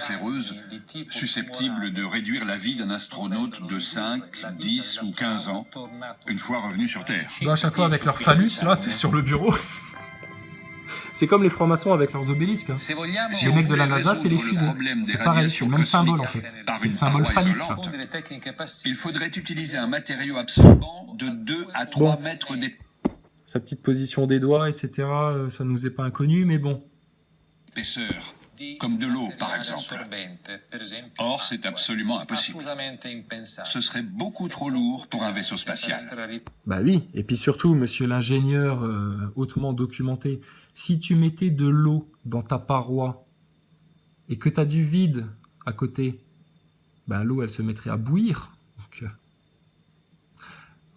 cancéreuses susceptibles de réduire la vie d'un astronaute de 5, 10 ou 15 ans, une fois revenu sur Terre. Bah, à chaque fois avec leur phallus, là, tu sais, sur le bureau. C'est comme les francs-maçons avec leurs obélisques. Hein. Les mecs de la NASA, c'est les fusées. C'est pareil, c'est le même symbole en fait. C'est le symbole phallique. Là. Il faudrait utiliser un matériau absorbant de 2 à 3 mètres d'épaisseur. Sa petite position des doigts, etc., ça nous est pas inconnu, mais bon. Comme de l'eau, par exemple. Or, c'est absolument impossible. Ce serait beaucoup trop lourd pour un vaisseau spatial. Bah oui, et puis surtout, monsieur l'ingénieur hautement documenté, si tu mettais de l'eau dans ta paroi et que tu as du vide à côté, bah l'eau, elle se mettrait à bouillir. Donc,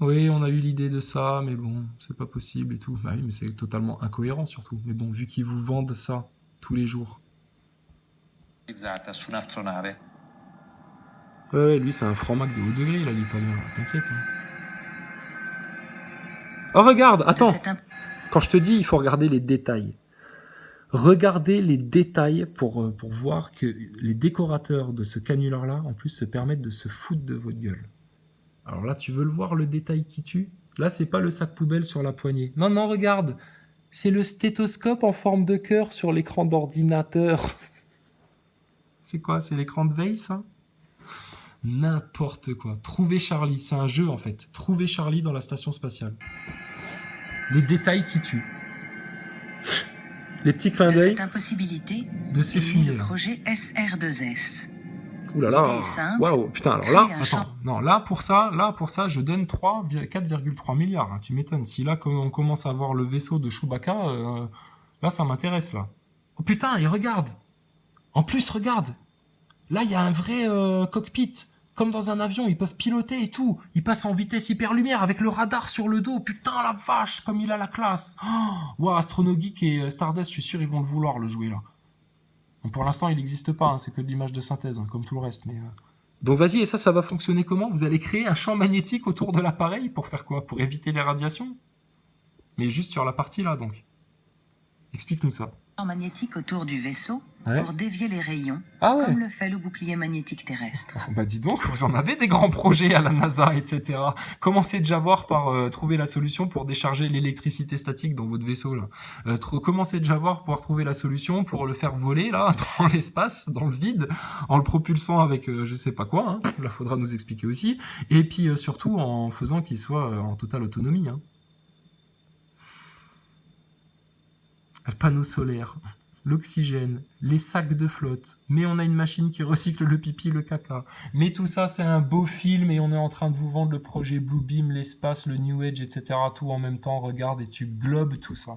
oui, on a eu l'idée de ça, mais bon, c'est pas possible et tout. Bah oui, mais c'est totalement incohérent surtout. Mais bon, vu qu'ils vous vendent ça tous les jours. Ouais, lui, c'est un franc-mac de haut degré, là, l'italien. T'inquiète. Hein. Oh, regarde, attends. Quand je te dis, il faut regarder les détails. Regardez les détails pour voir que les décorateurs de ce canular-là, en plus, se permettent de se foutre de votre gueule. Alors là, tu veux le voir, le détail qui tue? Là, c'est pas le sac poubelle sur la poignée. Non, non, regarde. C'est le stéthoscope en forme de cœur sur l'écran d'ordinateur. C'est quoi? C'est l'écran de veille, ça? N'importe quoi. Trouver Charlie. C'est un jeu, en fait. Trouver Charlie dans la station spatiale. Les détails qui tuent. Les petits clins d'œil de ces fumées, là. Projet SR2S. Ouh là là, waouh, putain, alors là, attends, non, là pour ça, je donne 4,3 milliards, hein, tu m'étonnes. Si là, on commence à voir le vaisseau de Chewbacca, là, ça m'intéresse, là. Oh putain, et regarde. En plus, regarde. Là, il y a un vrai cockpit. Comme dans un avion, ils peuvent piloter et tout. Ils passent en vitesse hyper-lumière avec le radar sur le dos. Putain, la vache, comme il a la classe. Oh, wow, Astronogeek et Stardust, je suis sûr, ils vont le vouloir, le jouer, là. Donc, pour l'instant, il n'existe pas, hein, c'est que de l'image de synthèse, hein, comme tout le reste. Mais donc vas-y, et ça va fonctionner comment? Vous allez créer un champ magnétique autour de l'appareil pour faire quoi? Pour éviter les radiations? Mais juste sur la partie là, donc. Explique-nous ça. Magnétique autour du vaisseau pour dévier les rayons, comme le fait le bouclier magnétique terrestre. Bah dis donc, vous en avez des grands projets à la NASA, etc. Commencez déjà voir par trouver la solution pour décharger l'électricité statique dans votre vaisseau là. Commencez déjà voir pour trouver la solution pour le faire voler là dans l'espace, dans le vide, en le propulsant avec je sais pas quoi. Hein. Là, faudra nous expliquer aussi. Et puis surtout en faisant qu'il soit en totale autonomie. Hein. Le panneau solaire, l'oxygène, les sacs de flotte, mais on a une machine qui recycle le pipi, le caca. Mais tout ça, c'est un beau film et on est en train de vous vendre le projet Bluebeam, l'espace, le New Age, etc. Tout en même temps, regarde et tu globes tout ça.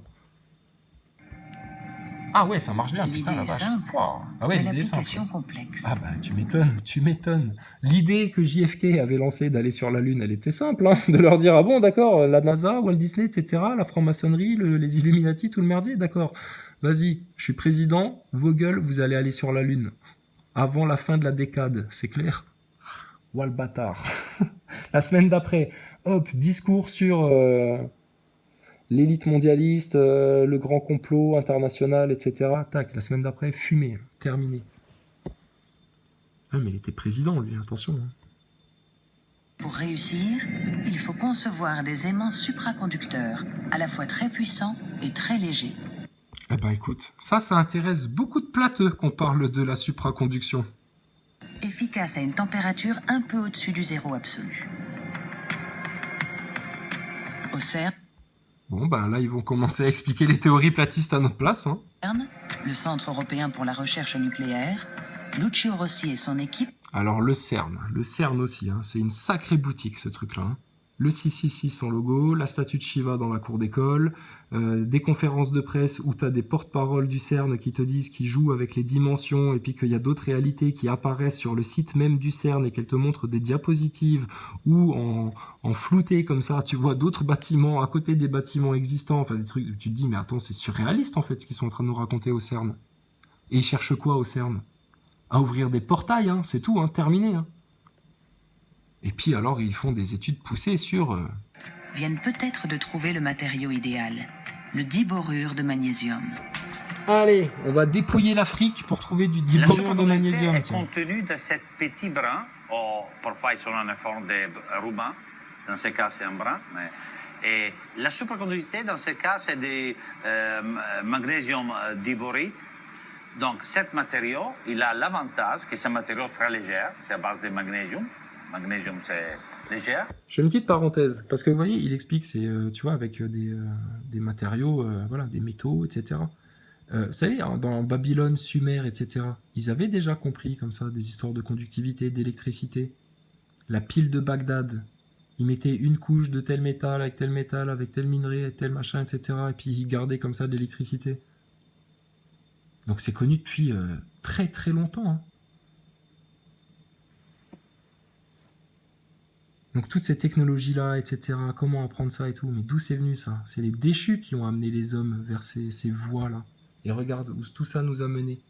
Ah ouais, ça marche bien, putain la vache. Ah ouais, l'idée simple. Complexe. Ah bah tu m'étonnes. L'idée que JFK avait lancée d'aller sur la Lune, elle était simple, hein, de leur dire, ah bon, d'accord, la NASA, Walt Disney, etc., la franc-maçonnerie, les Illuminati, tout le merdier, d'accord. Vas-y, je suis président, vos gueules, vous allez aller sur la Lune. Avant la fin de la décade, c'est clair? Ouah le bâtard. La semaine d'après, hop, discours sur... l'élite mondialiste, le grand complot international, etc. Tac, la semaine d'après, fumé, terminé. Ah, mais il était président, lui, attention. Hein. Pour réussir, il faut concevoir des aimants supraconducteurs, à la fois très puissants et très légers. Eh ben écoute, ça intéresse beaucoup de plateux qu'on parle de la supraconduction. Efficace à une température un peu au-dessus du zéro absolu. Au CERN, bon, ben là, ils vont commencer à expliquer les théories platistes à notre place. Hein. Le Centre européen pour la recherche nucléaire, Lucio Rossi et son équipe. Alors le CERN aussi, hein, c'est une sacrée boutique ce truc-là. Hein. Le 666 son logo, la statue de Shiva dans la cour d'école, des conférences de presse où tu as des porte-paroles du CERN qui te disent qu'ils jouent avec les dimensions et puis qu'il y a d'autres réalités qui apparaissent sur le site même du CERN et qu'elles te montrent des diapositives ou en flouté comme ça, tu vois d'autres bâtiments à côté des bâtiments existants, enfin des trucs, tu te dis mais attends, c'est surréaliste en fait ce qu'ils sont en train de nous raconter au CERN. Et ils cherchent quoi au CERN? À ouvrir des portails, hein, c'est tout, hein, terminé. Hein. Et puis alors, ils font des études poussées sur... viennent peut-être de trouver le matériau idéal, le diborure de magnésium. Allez, on va dépouiller l'Afrique pour trouver du diborure de magnésium. La contenu de ce petit brin, ou parfois ils sont en forme de ruban, dans ce cas c'est un brin, mais et la superconductivité dans ce cas c'est du magnésium diborite. Donc cet matériau, il a l'avantage que c'est un matériau très léger, c'est à base de magnésium. Magnésium c'est léger. Je fais une petite parenthèse, parce que vous voyez, il explique, c'est, tu vois, avec des matériaux, voilà, des métaux, etc. Vous savez, dans Babylone, Sumer, etc., ils avaient déjà compris comme ça des histoires de conductivité, d'électricité. La pile de Bagdad, ils mettaient une couche de tel métal, avec tel minerai, avec tel machin, etc., et puis ils gardaient comme ça de l'électricité. Donc c'est connu depuis très très longtemps. Hein. Donc toutes ces technologies-là, etc., comment apprendre ça et tout, mais d'où c'est venu ça? C'est les déchus qui ont amené les hommes vers ces voies-là. Et regarde où tout ça nous a menés.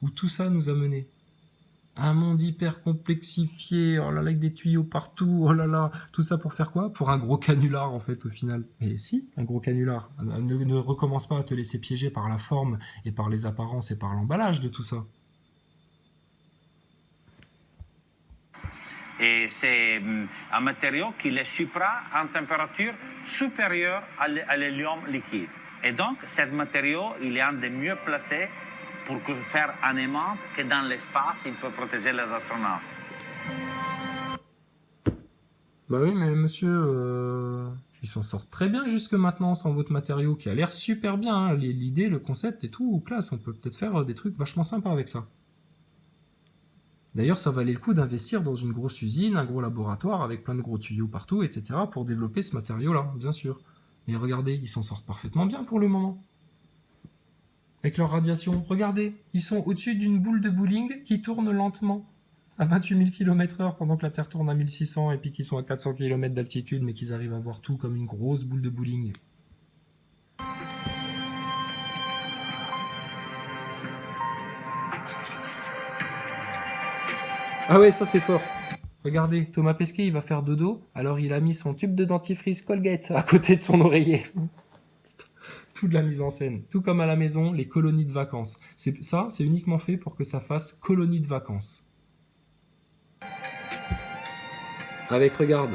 Où tout ça nous a menés. Un monde hyper complexifié, oh là là, avec des tuyaux partout, oh là là. Tout ça pour faire quoi? Pour un gros canular, en fait, au final. Mais si, un gros canular. Ne recommence pas à te laisser piéger par la forme et par les apparences et par l'emballage de tout ça. Et c'est un matériau qui est en température supérieure à l'hélium liquide. Et donc, ce matériau, il est un des mieux placés pour faire un aimant que dans l'espace, il peut protéger les astronautes. Bah oui, mais monsieur, ils s'en sortent très bien jusque maintenant sans votre matériau qui a l'air super bien. Hein. L'idée, le concept et tout, classe. On peut peut-être faire des trucs vachement sympas avec ça. D'ailleurs, ça valait le coup d'investir dans une grosse usine, un gros laboratoire avec plein de gros tuyaux partout, etc. pour développer ce matériau-là, bien sûr. Mais regardez, ils s'en sortent parfaitement bien pour le moment. Avec leur radiation, regardez, ils sont au-dessus d'une boule de bowling qui tourne lentement, à 28 000 km/h pendant que la Terre tourne à 1600 et puis qu'ils sont à 400 km d'altitude, mais qu'ils arrivent à voir tout comme une grosse boule de bowling. Ah ouais, ça c'est fort. Regardez, Thomas Pesquet, il va faire dodo, alors il a mis son tube de dentifrice Colgate à côté de son oreiller. Tout de la mise en scène. Tout comme à la maison, les colonies de vacances. Ça, c'est uniquement fait pour que ça fasse colonie de vacances. Avec, regarde,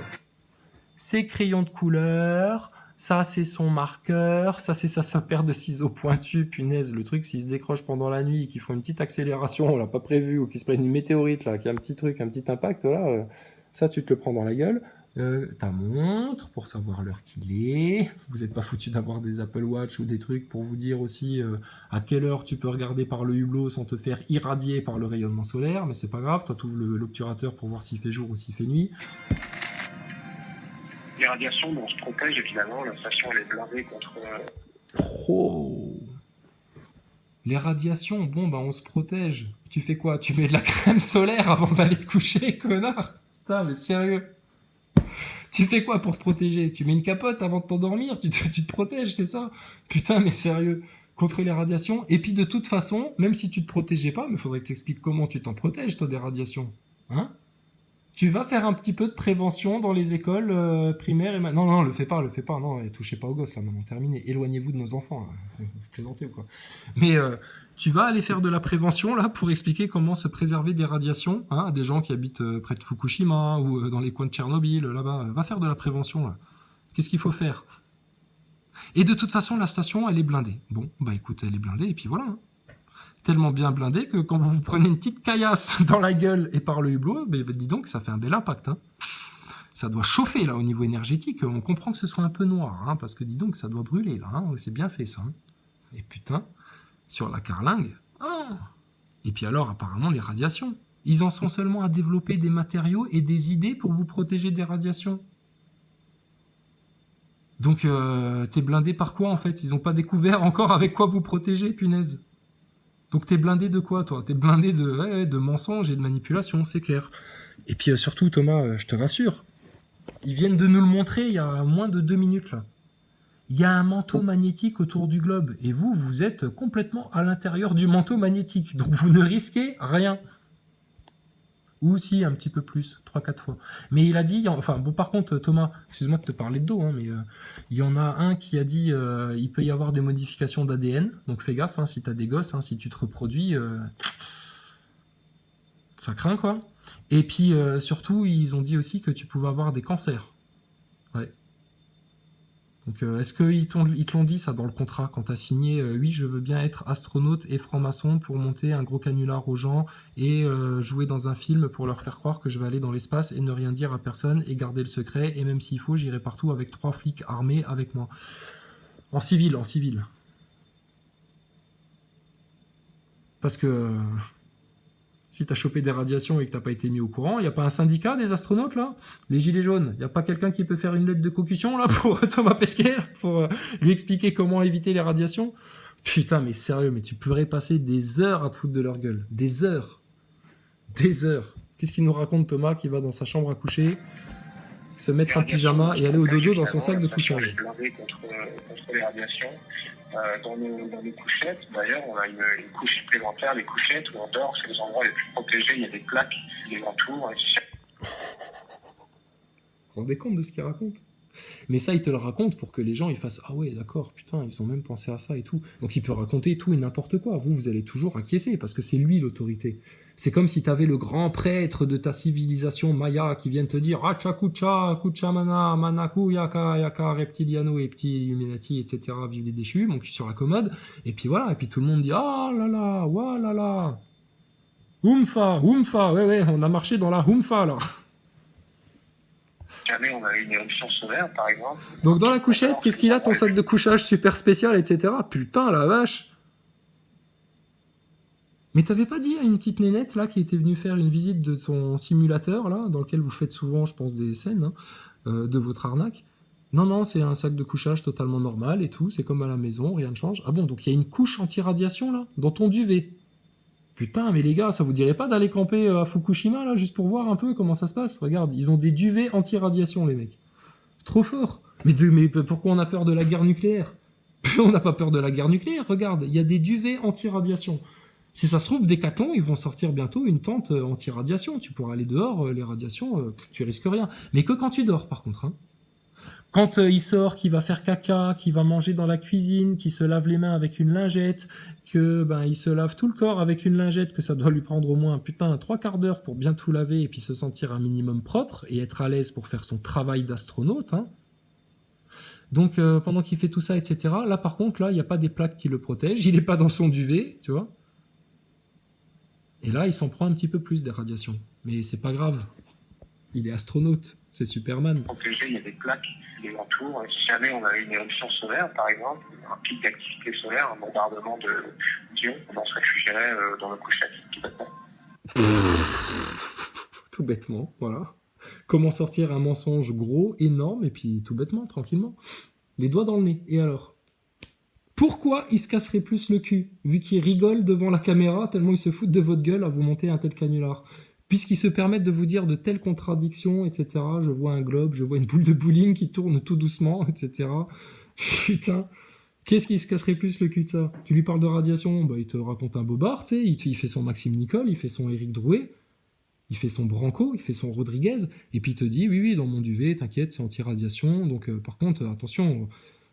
ses crayons de couleur, ça c'est son marqueur, ça c'est sa paire de ciseaux pointus, punaise, le truc s'il se décroche pendant la nuit et qu'ils font une petite accélération, on l'a pas prévu, ou qu'ils se prennent une météorite là, qui a un petit truc, un petit impact là, ça tu te le prends dans la gueule. Ta montre pour savoir l'heure qu'il est. Vous n'êtes pas foutu d'avoir des Apple Watch ou des trucs pour vous dire aussi à quelle heure tu peux regarder par le hublot sans te faire irradier par le rayonnement solaire, mais c'est pas grave, toi tu ouvres l'obturateur pour voir s'il fait jour ou s'il fait nuit. Les radiations, on se protège évidemment, la station elle est blindée contre... Oh. Les radiations, bon bah on se protège. Tu fais quoi? Tu mets de la crème solaire avant d'aller te coucher, connard? Putain, mais sérieux? Tu fais quoi pour te protéger? Tu mets une capote avant de t'endormir? Tu te protèges, c'est ça? Putain, mais sérieux? Contre les radiations? Et puis de toute façon, même si tu te protégeais pas, mais faudrait que t'expliques comment tu t'en protèges, toi, des radiations. Hein? Tu vas faire un petit peu de prévention dans les écoles primaires et... Non, le fais pas, non, touchez pas aux gosses, là, maintenant, terminé. Éloignez-vous de nos enfants, là. Vous plaisantez ou quoi? Mais tu vas aller faire de la prévention, là, pour expliquer comment se préserver des radiations, hein, à des gens qui habitent près de Fukushima ou dans les coins de Tchernobyl, là-bas. Va faire de la prévention, là. Qu'est-ce qu'il faut faire? Et de toute façon, la station, elle est blindée. Bon, bah écoute, elle est blindée, et puis voilà, hein. Tellement bien blindé que quand vous vous prenez une petite caillasse dans la gueule et par le hublot, ben, dis donc, ça fait un bel impact. Hein. Ça doit chauffer, là, au niveau énergétique. On comprend que ce soit un peu noir, hein, parce que dis donc, ça doit brûler, là. Hein. C'est bien fait, ça. Hein. Et putain, sur la carlingue... Oh. Et puis alors, apparemment, les radiations. Ils en sont seulement à développer des matériaux et des idées pour vous protéger des radiations. Donc, t'es blindé par quoi, en fait? Ils n'ont pas découvert encore avec quoi vous protéger, punaise. Donc t'es blindé de quoi, toi? T'es blindé de mensonges et de manipulations, c'est clair. Et puis surtout, Thomas, je te rassure, ils viennent de nous le montrer il y a moins de 2 minutes, là. Il y a un manteau magnétique autour du globe, et vous êtes complètement à l'intérieur du manteau magnétique, donc vous ne risquez rien. Ou si, un petit peu plus, 3-4 fois. Mais il a dit, enfin, bon, par contre, Thomas, excuse-moi de te parler de dos, hein, mais il y en a un qui a dit, il peut y avoir des modifications d'ADN, donc fais gaffe, hein, si t'as des gosses, hein, si tu te reproduis, ça craint, quoi. Et puis, surtout, ils ont dit aussi que tu pouvais avoir des cancers. Ouais. Donc, est-ce qu'ils te l'ont dit, ça, dans le contrat, quand t'as signé, oui, je veux bien être astronaute et franc-maçon pour monter un gros canular aux gens et jouer dans un film pour leur faire croire que je vais aller dans l'espace et ne rien dire à personne et garder le secret, et même s'il faut, j'irai partout avec 3 flics armés avec moi. En civil, en civil. Parce que si t'as chopé des radiations et que t'as pas été mis au courant, y a pas un syndicat des astronautes, là? Les gilets jaunes, y a pas quelqu'un qui peut faire une lettre de caucustion, là, pour Thomas Pesquet, là, pour lui expliquer comment éviter les radiations? Putain, mais sérieux, mais tu pourrais passer des heures à te foutre de leur gueule. Des heures. Des heures. Qu'est-ce qu'il nous raconte, Thomas, qui va dans sa chambre à coucher, se mettre en pyjama et aller au dodo dans son sac de couchage? Contre les radiations. Dans nos couchettes, d'ailleurs, on a une couche supplémentaire, les couchettes où on dort, c'est les endroits les plus protégés, il y a des plaques qui les entourent. Vous vous rendez compte de ce qu'il raconte? Mais ça, il te le raconte pour que les gens ils fassent « Ah ouais, d'accord, putain, ils ont même pensé à ça et tout. » Donc il peut raconter tout et n'importe quoi. Vous allez toujours acquiescer parce que c'est lui l'autorité. C'est comme si t'avais le grand prêtre de ta civilisation maya qui vient te dire « Acha kucha, kucha mana, manaku yaka, yaka, reptiliano et petit illuminati, etc. Vive les déchus. » Donc sur la commode. Et puis voilà, et puis tout le monde dit « Ah là là, wa là là. Oumfa, ouais, on a marché dans la oumfa là. » Jamais on a eu une éruption solaire, par exemple. Donc dans la couchette, qu'est-ce qu'il a, ton sac de couchage super spécial, etc. Putain, la vache. Mais t'avais pas dit à une petite nénette, là, qui était venue faire une visite de ton simulateur, là, dans lequel vous faites souvent, je pense, des scènes, hein, de votre arnaque? Non, c'est un sac de couchage totalement normal et tout, c'est comme à la maison, rien ne change. Ah bon, donc il y a une couche anti-radiation, là, dans ton duvet. Putain, mais les gars, ça vous dirait pas d'aller camper à Fukushima, là, juste pour voir un peu comment ça se passe? Regarde, ils ont des duvets anti-radiation, les mecs. Trop fort. Mais pourquoi on a peur de la guerre nucléaire? On n'a pas peur de la guerre nucléaire, regarde, il y a des duvets anti-radiation. Si ça se trouve, Decathlon, ils vont sortir bientôt une tente anti-radiation. Tu pourras aller dehors, les radiations, tu risques rien. Mais que quand tu dors, par contre, hein. Quand il sort, qu'il va faire caca, qu'il va manger dans la cuisine, qu'il se lave les mains avec une lingette, que il se lave tout le corps avec une lingette, que ça doit lui prendre au moins 3/4 d'heure pour bien tout laver et puis se sentir un minimum propre et être à l'aise pour faire son travail d'astronaute. Hein. Donc pendant qu'il fait tout ça, etc. Là par contre, là il n'y a pas des plaques qui le protègent, il n'est pas dans son duvet, tu vois. Et là il s'en prend un petit peu plus des radiations. Mais c'est pas grave. Il est astronaute, c'est Superman. Protégé, il y a des plaques qui les entourent. Et si jamais on a une éruption solaire, par exemple, un pic d'activité solaire, un bombardement d'ions, on se réfugierait dans nos couchettes, tout bêtement. Tout bêtement, voilà. Comment sortir un mensonge gros, énorme, et puis tout bêtement, tranquillement. Les doigts dans le nez, et alors? Pourquoi il se casserait plus le cul, vu qu'il rigole devant la caméra, tellement il se fout de votre gueule à vous monter un tel canular? Puisqu'ils se permettent de vous dire de telles contradictions, etc. Je vois un globe, je vois une boule de bowling qui tourne tout doucement, etc. Putain, qu'est-ce qui se casserait plus le cul de ça? Tu lui parles de radiation, il te raconte un bobard, tu sais, il fait son Maxime Nicole, il fait son Éric Drouet, il fait son Branco, il fait son Rodriguez, et puis il te dit, oui, dans mon duvet, t'inquiète, c'est anti-radiation, donc par contre, attention,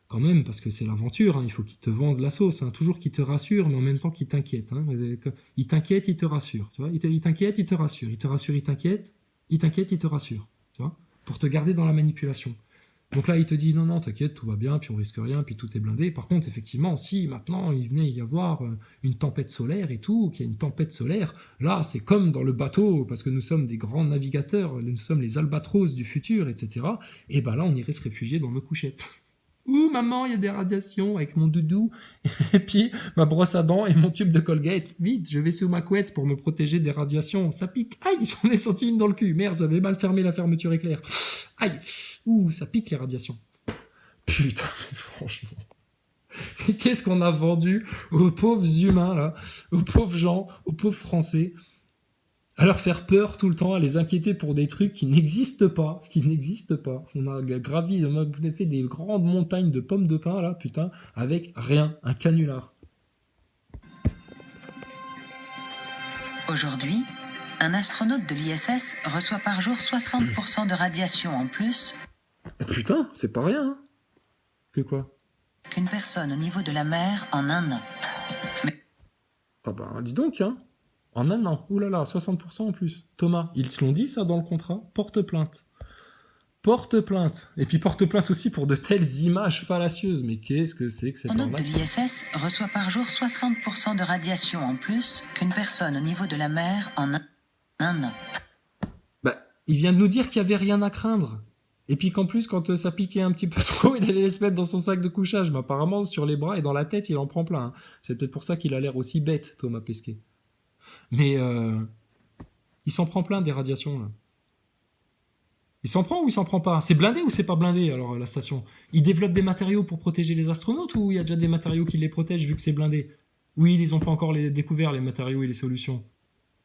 quand même, parce que c'est l'aventure, hein, il faut qu'il te vende la sauce, hein, toujours qu'il te rassure, mais en même temps qu'il t'inquiète. Hein, il t'inquiète, il te rassure, tu vois, il t'inquiète, il te rassure, il te rassure, il t'inquiète, il te rassure, tu vois, pour te garder dans la manipulation. Donc là, il te dit, non, t'inquiète, tout va bien, puis on risque rien, puis tout est blindé. Par contre, effectivement, si maintenant il venait y avoir une tempête solaire et tout, qu'il y a une tempête solaire, là, c'est comme dans le bateau, parce que nous sommes des grands navigateurs, nous sommes les albatros du futur, etc. Et là, on irait se réfugier dans nos couchettes. Ouh, maman, il y a des radiations avec mon doudou, et puis ma brosse à dents et mon tube de Colgate. Vite, je vais sous ma couette pour me protéger des radiations. Ça pique. Aïe, j'en ai senti une dans le cul. Merde, j'avais mal fermé la fermeture éclair. Aïe. Ouh, ça pique les radiations. Putain, mais franchement. Qu'est-ce qu'on a vendu aux pauvres humains, là, aux pauvres gens, aux pauvres Français, à leur faire peur tout le temps, à les inquiéter pour des trucs qui n'existent pas, On a gravi, on a fait des grandes montagnes de pommes de pin, là, putain, avec rien, un canular. Aujourd'hui, Un astronaute de l'ISS reçoit par jour 60% de radiation en plus. Putain, c'est pas rien, hein. Que quoi? Qu'une personne au niveau de la mer en un an. Mais... Ah bah, dis donc, hein. En un an. Ouh là là, 60% en plus. Thomas, ils te l'ont dit, ça, dans le contrat? Porte plainte. Porte plainte. Et puis porte plainte aussi pour de telles images fallacieuses. Mais qu'est-ce que c'est que cette L'astronaute de arnaque? l'ISS reçoit par jour 60% de radiation en plus qu'une personne au niveau de la mer en un an. Bah, il vient de nous dire qu'il n'y avait rien à craindre. Et puis qu'en plus, quand ça piquait un petit peu trop, il allait se mettre dans son sac de couchage. Mais apparemment, sur les bras et dans la tête, il en prend plein, hein. C'est peut-être pour ça qu'il a l'air aussi bête, Thomas Pesquet. Mais il s'en prend plein des radiations, là. Il s'en prend ou il s'en prend pas? C'est blindé ou c'est pas blindé, alors, la station? Il développe des matériaux pour protéger les astronautes ou il y a déjà des matériaux qui les protègent vu que c'est blindé? Oui, ils ont pas encore découvert, les matériaux et les solutions.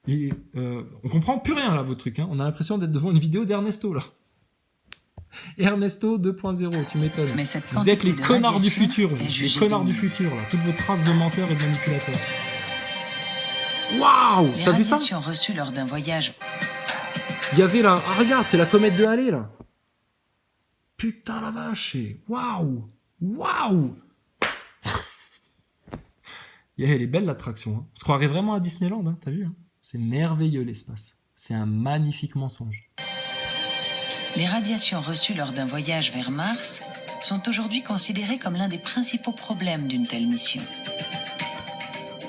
On comprend plus rien, là, votre truc, hein. On a l'impression d'être devant une vidéo d'Ernesto, là. Ernesto 2.0, tu m'étonnes. Mais cette Vous êtes les quantité de connards du radiation futur, est les jugée connards du bénigne. futur, là. Toutes vos traces de menteurs et de manipulateurs. Waouh! Les T'as vu ça? radiations reçues lors d'un voyage Il y avait là... Ah, regarde, c'est la comète de Halley, là. Putain la vache! Waouh! Waouh! Elle est belle, l'attraction, hein. On se croirait vraiment à Disneyland, hein. T'as vu, hein? C'est merveilleux, l'espace. C'est un magnifique mensonge. Les radiations reçues lors d'un voyage vers Mars sont aujourd'hui considérées comme l'un des principaux problèmes d'une telle mission.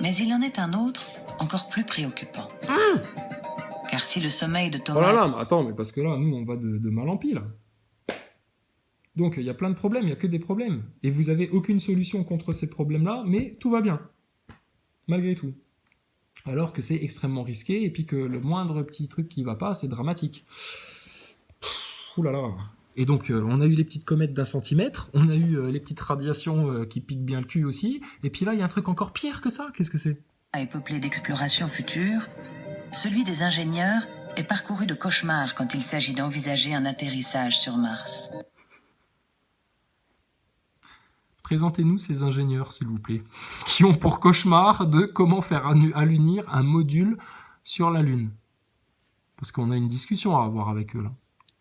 Mais il en est un autre, encore plus préoccupant. Car si le sommeil de Oh Thomas là là, mais attends, mais parce que là, nous, on va de mal en pis, là. Donc, il y a plein de problèmes, il n'y a que des problèmes. Et vous avez aucune solution contre ces problèmes-là, mais tout va bien. Malgré tout. Alors que c'est extrêmement risqué, et puis que le moindre petit truc qui va pas, c'est dramatique. Ouh là là. Et donc, on a eu les petites comètes d'1 centimètre, on a eu les petites radiations qui piquent bien le cul aussi, et puis là, il y a un truc encore pire que ça. Qu'est-ce que c'est? est peuplé d'explorations futures, celui des ingénieurs est parcouru de cauchemars quand il s'agit d'envisager un atterrissage sur Mars. Présentez-nous ces ingénieurs, s'il vous plaît, qui ont pour cauchemar de comment faire allunir un module sur la Lune. Parce qu'on a une discussion à avoir avec eux, là,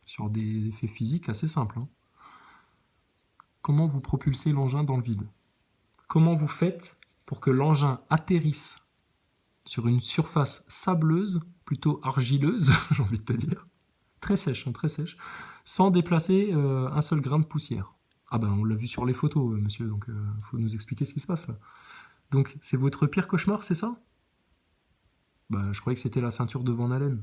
sur des effets physiques assez simples, hein. Comment vous propulsez l'engin dans le vide? Comment vous faites pour que l'engin atterrisse sur une surface sableuse, plutôt argileuse, j'ai envie de te dire, très sèche, hein, très sèche, sans déplacer un seul grain de poussière? Ah ben, on l'a vu sur les photos, monsieur, donc faut nous expliquer ce qui se passe, là. Donc, c'est votre pire cauchemar, c'est ça? Bah, je croyais que c'était la ceinture de Van Allen.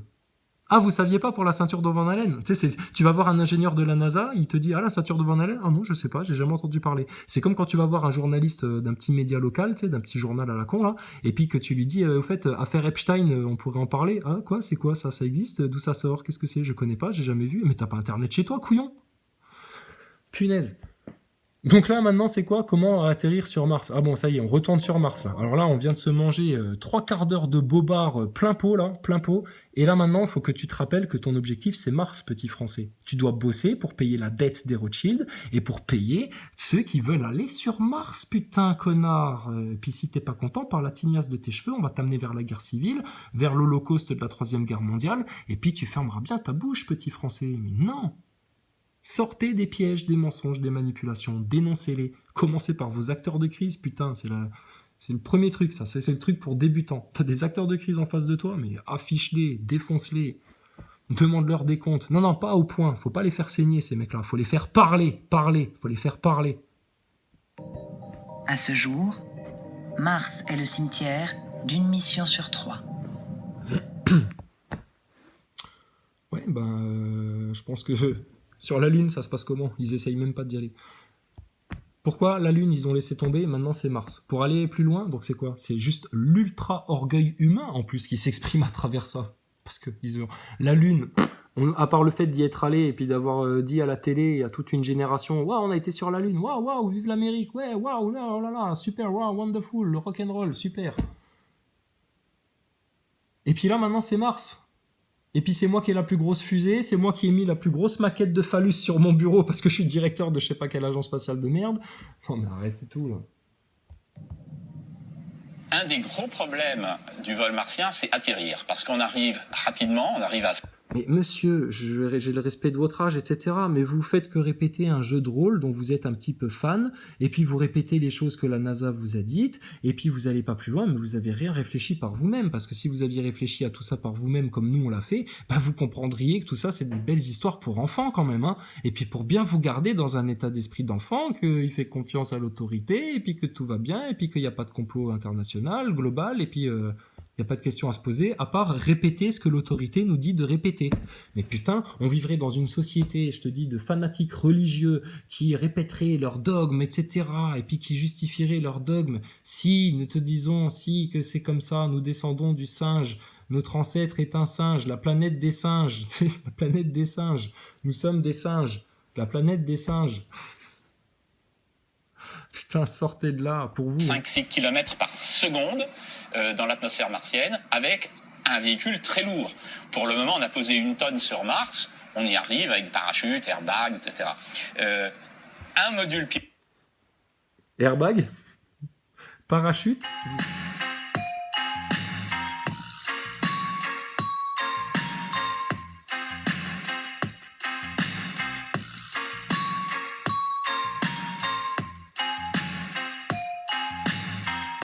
Ah, vous saviez pas pour la ceinture de Van Allen? Tu sais, tu vas voir un ingénieur de la NASA, il te dit « Ah, la ceinture de Van Allen? Ah non, je sais pas, j'ai jamais entendu parler. » C'est comme quand tu vas voir un journaliste d'un petit média local, tu sais, d'un petit journal à la con, là, et puis que tu lui dis « Au fait, affaire Epstein, on pourrait en parler. » Ah, quoi? C'est quoi ça? Ça existe? D'où ça sort? Qu'est-ce que c'est? Je connais pas, j'ai jamais vu. Mais t'as pas Internet chez toi, couillon? Punaise. Donc là, maintenant, c'est quoi? Comment atterrir sur Mars? Ah bon, ça y est, on retourne sur Mars, là. Alors là, on vient de se manger 3 quarts d'heure de bobard plein pot, là, plein pot. Et là, maintenant, il faut que tu te rappelles que ton objectif, c'est Mars, petit Français. Tu dois bosser pour payer la dette des Rothschild et pour payer ceux qui veulent aller sur Mars, putain, connard. Puis si t'es pas content, par la tignasse de tes cheveux, on va t'amener vers la guerre civile, vers l'Holocauste de la 3e Guerre mondiale, et puis tu fermeras bien ta bouche, petit Français. Mais non! Sortez des pièges, des mensonges, des manipulations, dénoncez-les. Commencez par vos acteurs de crise, putain, c'est le premier truc, ça. C'est le truc pour débutants. T'as des acteurs de crise en face de toi, mais affiche-les, défonce-les, demande-leur des comptes. Non, non, pas au point. Faut pas les faire saigner, ces mecs-là. Faut les faire parler. Faut les faire parler. À ce jour, Mars est le cimetière d'une mission sur 3. Ouais, ben, je pense que sur la Lune, ça se passe comment? Ils essayent même pas d'y aller. Pourquoi la Lune, ils ont laissé tomber, maintenant c'est Mars? Pour aller plus loin, donc c'est quoi? C'est juste l'ultra-orgueil humain, en plus, qui s'exprime à travers ça. Parce que la Lune, à part le fait d'y être allé, et puis d'avoir dit à la télé, et à toute une génération, « Waouh, on a été sur la Lune, waouh, waouh, vive l'Amérique, ouais, waouh, là, oh là là, super, waouh, wonderful, le rock'n'roll, super. » Et puis là, maintenant, c'est Mars. Et puis c'est moi qui ai la plus grosse fusée, c'est moi qui ai mis la plus grosse maquette de phallus sur mon bureau parce que je suis directeur de je sais pas quelle agence spatiale de merde. Non mais arrêtez tout là. Un des gros problèmes du vol martien, c'est atterrir, parce qu'on arrive rapidement, on arrive à... Mais monsieur, j'ai le respect de votre âge, etc. Mais vous faites que répéter un jeu de rôle dont vous êtes un petit peu fan, et puis vous répétez les choses que la NASA vous a dites, et puis vous allez pas plus loin, mais vous avez rien réfléchi par vous-même. Parce que si vous aviez réfléchi à tout ça par vous-même, comme nous on l'a fait, bah vous comprendriez que tout ça c'est des belles histoires pour enfants quand même, hein. Et puis pour bien vous garder dans un état d'esprit d'enfant, qu'il fait confiance à l'autorité, et puis que tout va bien, et puis qu'il n'y a pas de complot international, global, et puis... Il n'y a pas de question à se poser, à part répéter ce que l'autorité nous dit de répéter. Mais putain, on vivrait dans une société, je te dis, de fanatiques religieux qui répéteraient leurs dogmes, etc. et puis qui justifieraient leurs dogmes. Si, nous te disons, si, que c'est comme ça, nous descendons du singe, notre ancêtre est un singe, la planète des singes, la planète des singes, nous sommes des singes, la planète des singes. Putain, sortez de là, pour vous. 5-6 km par seconde dans l'atmosphère martienne, avec un véhicule très lourd. Pour le moment, on a posé 1 tonne sur Mars, on y arrive avec parachute, airbag, etc. Un module... Airbag ? Parachute ?